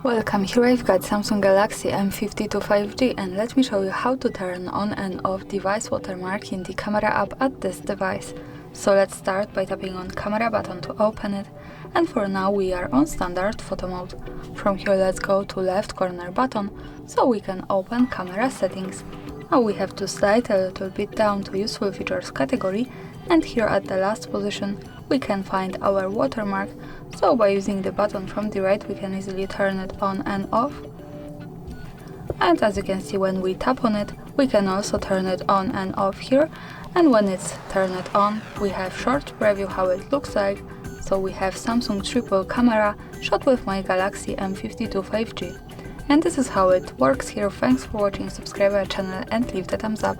Welcome, here I've got Samsung Galaxy M52 5G, and let me show you how to turn on and off device watermark in the camera app at this device. So let's start by tapping on camera button to open it, and for now we are on standard photo mode. From here let's go to left corner button so we can open camera settings. Now we have to slide a little bit down to useful features category, and here at the last position we can find our watermark, so by using the button from the right we can easily turn it on and off. And as you can see, when we tap on it we can also turn it on and off here, and when it's turned on we have short preview how it looks like. So we have Samsung triple camera shot with my Galaxy M52 5G. And this is how it works here. Thanks for watching, subscribe our channel and leave the thumbs up.